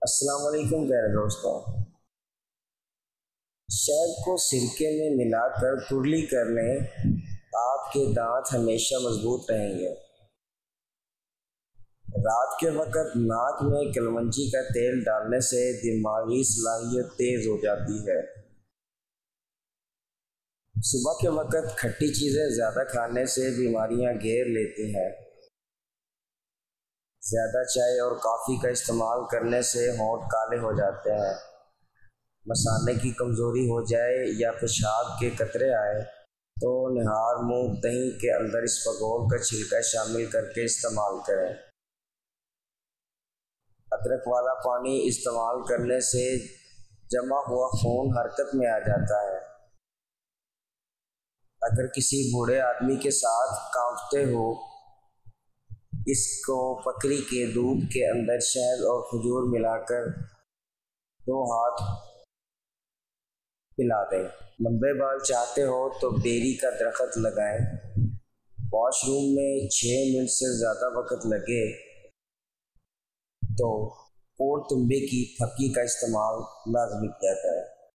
अस्सलाम वालेकुम प्यारे दोस्तों। शहद को सिरके में मिलाकर कुरली कर लें, आपके दांत हमेशा मजबूत रहेंगे। रात के वक्त नाक में कलवंजी का तेल डालने से दिमागी सलाहियत तेज हो जाती है। सुबह के वक्त खट्टी चीज़ें ज़्यादा खाने से बीमारियां घेर लेती हैं। ज़्यादा चाय और कॉफ़ी का इस्तेमाल करने से होंठ काले हो जाते हैं। मसाले की कमज़ोरी हो जाए या पेशाब के कतरे आए तो निहार मुंह दही के अंदर इसबगोल का छिलका शामिल करके इस्तेमाल करें। अदरक वाला पानी इस्तेमाल करने से जमा हुआ खून हरकत में आ जाता है। अगर किसी बूढ़े आदमी के साथ कांपते हो, इसको बकरी के दूध के अंदर शहद और खजूर मिलाकर 2 हाथ पिला दें। लंबे बाल चाहते हो तो बेरी का दरख्त लगाएं। वॉशरूम में 6 मिनट से ज़्यादा वक्त लगे तो कोड़ तुम्बे की फक्की का इस्तेमाल लाजमी किया जाए।